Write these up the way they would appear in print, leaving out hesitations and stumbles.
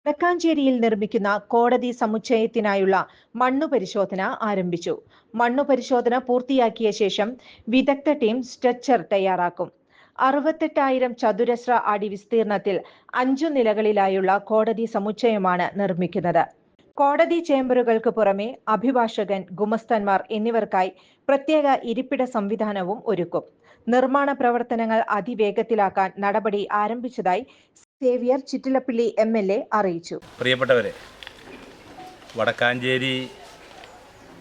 വടക്കാഞ്ചേരിയിൽ നിർമ്മിക്കുന്ന കോടതി സമുച്ചയത്തിനായുള്ള മണ്ണു പരിശോധന ആരംഭിച്ചു. മണ്ണു പരിശോധന പൂർത്തിയാക്കിയ ശേഷം വിദഗ്ധ ടീം സ്ട്രക്ചർ തയ്യാറാക്കും. 68,000 ചതുരശ്ര അടി വിസ്തീർണത്തിൽ 5 നിലകളിലായുള്ള കോടതി സമുച്ചയമാണ് നിർമ്മിക്കുന്നത്. കോടതി ചേംബറുകൾക്ക് പുറമെ അഭിഭാഷകൻ, ഗുമസ്തന്മാർ എന്നിവർക്കായി പ്രത്യേക ഇരിപ്പിട സംവിധാനവും ഒരുക്കും. നിർമ്മാണ പ്രവർത്തനങ്ങൾ അതിവേഗത്തിലാക്കാൻ നടപടി ആരംഭിച്ചതായി സേവ്യർ ചിറ്റിലപ്പള്ളി MLA അറിയിച്ചു. പ്രിയപ്പെട്ടവരെ, വടക്കാഞ്ചേരി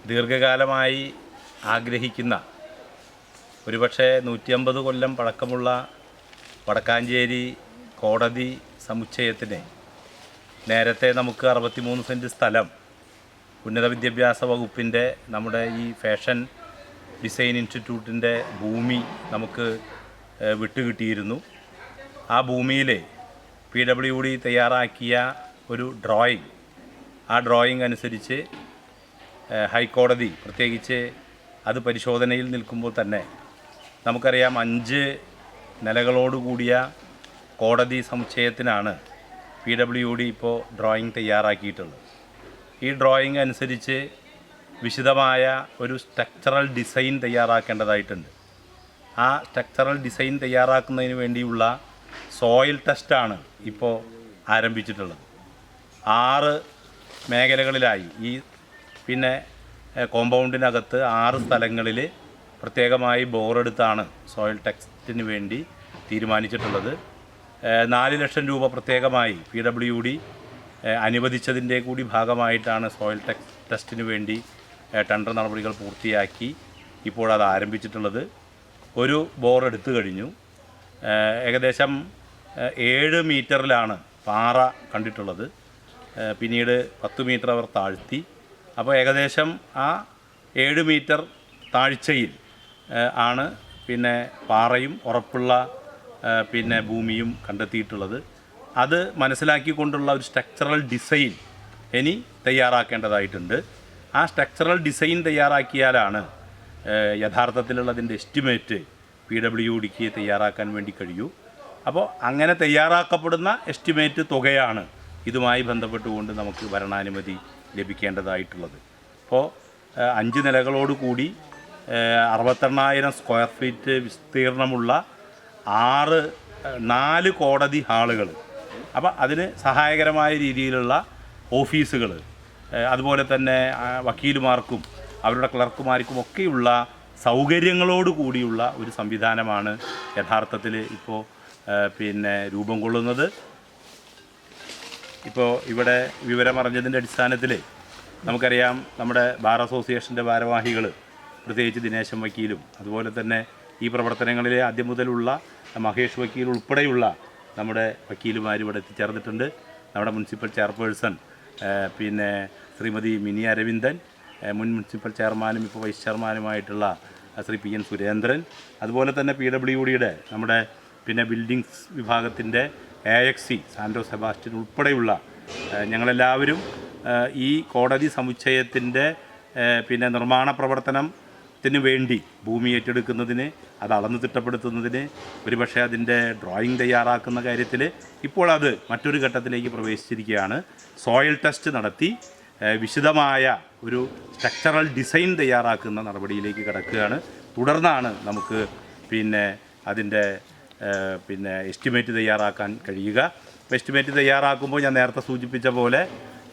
ദീർഘകാലമായി ആഗ്രഹിക്കുന്ന, ഒരുപക്ഷെ 150 കൊല്ലം പഴക്കമുള്ള വടക്കാഞ്ചേരി കോടതി സമുച്ചയത്തിന് നേരത്തെ നമുക്ക് 63 സെൻറ്റ് സ്ഥലം ഉന്നത വിദ്യാഭ്യാസ വകുപ്പിൻ്റെ നമ്മുടെ ഈ ഫാഷൻ ഡിസൈൻ ഇൻസ്റ്റിറ്റ്യൂട്ടിൻ്റെ ഭൂമി നമുക്ക് വിട്ടുകിട്ടിയിരുന്നു. ആ ഭൂമിയിൽ PWD തയ്യാറാക്കിയ ഒരു ഡ്രോയിങ്, ആ ഡ്രോയിങ് അനുസരിച്ച് ഹൈക്കോടതി പ്രത്യേകിച്ച് അത് പരിശോധനയിൽ നിൽക്കുമ്പോൾ തന്നെ നമുക്കറിയാം 5 നിലകളോടുകൂടിയ കോടതി സമുച്ചയത്തിനാണ് PWD ഇപ്പോൾ ഡ്രോയിങ് തയ്യാറാക്കിയിട്ടുള്ളത്. ഈ ഡ്രോയിങ് അനുസരിച്ച് വിശദമായ ഒരു സ്ട്രക്ചറൽ ഡിസൈൻ തയ്യാറാക്കേണ്ടതായിട്ടുണ്ട്. ആ സ്ട്രക്ചറൽ ഡിസൈൻ തയ്യാറാക്കുന്നതിന് വേണ്ടിയുള്ള സോയിൽ ടെസ്റ്റാണ് ഇപ്പോൾ ആരംഭിച്ചിട്ടുള്ളത്. 6 മേഖലകളിലായി പിന്നെ കോമ്പൗണ്ടിനകത്ത് 6 സ്ഥലങ്ങളിൽ പ്രത്യേകമായി ബോറെടുത്താണ് സോയിൽ ടെസ്റ്റിന് വേണ്ടി തീരുമാനിച്ചിട്ടുള്ളത്. 4 ലക്ഷം രൂപ പ്രത്യേകമായി PWD അനുവദിച്ചതിൻ്റെ കൂടി ഭാഗമായിട്ടാണ് സോയിൽ ടെസ്റ്റിന് വേണ്ടി ടെൻഡർ നടപടികൾ പൂർത്തിയാക്കി ഇപ്പോൾ അത് ആരംഭിച്ചിട്ടുള്ളത്. ഒരു ബോർ എടുത്തു കഴിഞ്ഞു. ഏകദേശം 7 മീറ്ററിലാണ് പാറ കണ്ടിട്ടുള്ളത്. പിന്നീട് 10 മീറ്റർ അവർ താഴ്ത്തി. അപ്പോൾ ഏകദേശം ആ 7 മീറ്റർ താഴ്ചയിൽ ആണ് പിന്നെ പാറയും ഉറപ്പുള്ള പിന്നെ ഭൂമിയും കണ്ടെത്തിയിട്ടുള്ളത്. അത് മനസ്സിലാക്കിക്കൊണ്ടുള്ള ഒരു സ്ട്രക്ചറൽ ഡിസൈൻ ഇനി തയ്യാറാക്കേണ്ടതായിട്ടുണ്ട്. ആ സ്ട്രക്ചറൽ ഡിസൈൻ തയ്യാറാക്കിയാലാണ് യഥാർത്ഥത്തിലുള്ളതിൻ്റെ എസ്റ്റിമേറ്റ് PWDക്ക് തയ്യാറാക്കാൻ വേണ്ടി കഴിയൂ. അപ്പോൾ അങ്ങനെ തയ്യാറാക്കപ്പെടുന്ന എസ്റ്റിമേറ്റ് തുകയാണ് ഇതുമായി ബന്ധപ്പെട്ടുകൊണ്ട് നമുക്ക് ഭരണാനുമതി ലഭിക്കേണ്ടതായിട്ടുള്ളത്. അപ്പോൾ 5 നിലകളോടുകൂടി 68,000 സ്ക്വയർ ഫീറ്റ് വിസ്തീർണമുള്ള 4 കോടതി ഹാളുകൾ, അപ്പോൾ അതിന് സഹായകരമായ രീതിയിലുള്ള ഓഫീസുകൾ, അതുപോലെ തന്നെ വക്കീലുമാർക്കും അവരുടെ ക്ലർക്കുമാർക്കും ഒക്കെയുള്ള സൗകര്യങ്ങളോട് കൂടിയുള്ള ഒരു സംവിധാനമാണ് യഥാർത്ഥത്തിൽ ഇപ്പോൾ പിന്നെ രൂപം കൊള്ളുന്നത്. ഇപ്പോൾ ഇവിടെ വിവരമറിഞ്ഞതിൻ്റെ അടിസ്ഥാനത്തിൽ നമുക്കറിയാം, നമ്മുടെ ബാർ അസോസിയേഷൻ്റെ ഭാരവാഹികൾ, പ്രത്യേകിച്ച് ദിനേശൻ വക്കീലും അതുപോലെ തന്നെ ഈ പ്രവർത്തനങ്ങളിലെ ആദ്യം മുതലുള്ള മഹേഷ് വക്കീൽ ഉൾപ്പെടെയുള്ള നമ്മുടെ വക്കീലുമാർ ഇവിടെ എത്തിച്ചേർന്നിട്ടുണ്ട്. നമ്മുടെ മുനിസിപ്പൽ ചെയർപേഴ്സൺ പിന്നെ ശ്രീമതി മിനി അരവിന്ദൻ, മുൻ മുനിസിപ്പൽ ചെയർമാനും ഇപ്പോൾ വൈസ് ചെയർമാനുമായിട്ടുള്ള ശ്രീ PN സുരേന്ദ്രൻ, അതുപോലെ തന്നെ PWDയുടെ നമ്മുടെ പിന്നെ ബിൽഡിങ്സ് വിഭാഗത്തിൻ്റെ AXC സാൻഡോ സെബാസ്റ്റ്യൻ ഉൾപ്പെടെയുള്ള ഞങ്ങളെല്ലാവരും ഈ കോടതി സമുച്ചയത്തിൻ്റെ പിന്നെ നിർമ്മാണ പ്രവർത്തനത്തിന് വേണ്ടി ഭൂമി ഏറ്റെടുക്കുന്നതിന്, അത് അളന്ന് തിട്ടപ്പെടുത്തുന്നതിന്, ഒരുപക്ഷെ അതിൻ്റെ ഡ്രോയിങ് തയ്യാറാക്കുന്ന കാര്യത്തിൽ ഇപ്പോൾ അത് മറ്റൊരു ഘട്ടത്തിലേക്ക് പ്രവേശിച്ചിരിക്കുകയാണ്. സോയിൽ ടെസ്റ്റ് നടത്തി വിശദമായ ഒരു സ്ട്രക്ചറൽ ഡിസൈൻ തയ്യാറാക്കുന്ന നടപടിയിലേക്ക് കടക്കുകയാണ്. തുടർന്നാണ് നമുക്ക് പിന്നെ അതിൻ്റെ പിന്നെ എസ്റ്റിമേറ്റ് തയ്യാറാക്കാൻ കഴിയുക. എസ്റ്റിമേറ്റ് തയ്യാറാക്കുമ്പോൾ ഞാൻ നേരത്തെ സൂചിപ്പിച്ച പോലെ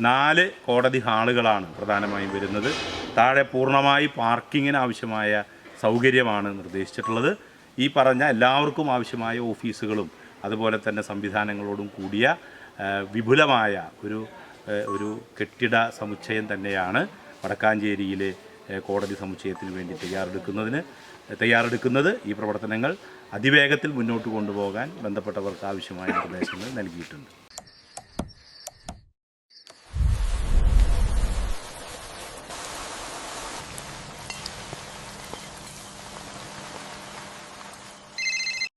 4 കോടതി ഹാളുകളാണ് പ്രധാനമായും വരുന്നത്. താഴെ പൂർണ്ണമായി പാർക്കിങ്ങിന് ആവശ്യമായ സൗകര്യമാണ് നിർദ്ദേശിച്ചിട്ടുള്ളത്. ഈ പറഞ്ഞ എല്ലാവർക്കും ആവശ്യമായ ഓഫീസുകളും അതുപോലെ തന്നെ സംവിധാനങ്ങളോടും കൂടിയ വിപുലമായ ഒരു കെട്ടിട സമുച്ചയം തന്നെയാണ് വടക്കാഞ്ചേരിയിലെ കോടതി സമുച്ചയത്തിന് വേണ്ടി തയ്യാറെടുക്കുന്നത്. ഈ പ്രവർത്തനങ്ങൾ അതിവേഗത്തിൽ മുന്നോട്ട് കൊണ്ടുപോകാൻ ബന്ധപ്പെട്ടവർക്ക് ആവശ്യമായ നിർദ്ദേശങ്ങൾ നൽകിയിട്ടുണ്ട്.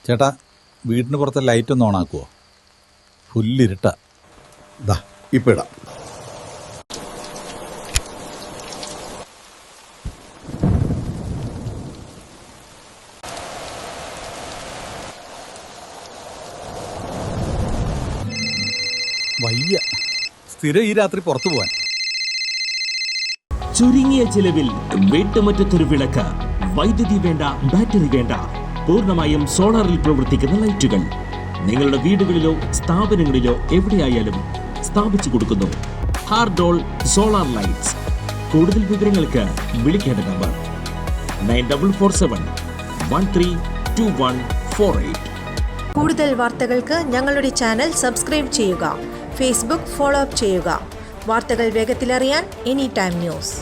ചേട്ടാ, വീടിന് പുറത്തെ ലൈറ്റ് ഒന്ന് ഓണാക്കുമോ? ഫുല്ലിരുട്ടാ. ദാ ഇപ്പം ഇടാം. വയ്യ, സ്ഥിരം ഈ രാത്രി പുറത്തു പോവാൻ. ചുരുങ്ങിയ ചിലവിൽ വീട്ടുമുറ്റത്തൊരു വിളക്ക്, വൈദ്യുതി വേണ്ട, ബാറ്ററി വേണ്ട, പൂർണ്ണമായും സോളാറിൽ പ്രവർത്തിക്കുന്ന ലൈറ്റുകൾ നിങ്ങളുടെ വീടുകളിലോ സ്ഥാപനങ്ങളിലോ എവിടെയായാലും സ്ഥാപിച്ചു കൊടുക്കുന്നു. ഹാർഡോൾ സോളാർ ലൈറ്റ്സ്. കൂടുതൽ വിവരങ്ങൾക്ക് വിളിക്കേണ്ട നമ്പർ 9447132148. കൂടുതൽ വാർത്തകൾക്ക് ഞങ്ങളുടെ ചാനൽ സബ്സ്ക്രൈബ് ചെയ്യുക. ഫേസ്ബുക്ക് ഫോളോ അപ്പ് ചെയ്യുക. വാർത്തകൾ വേഗത്തിലറിയാൻ എനി ടൈം ന്യൂസ്.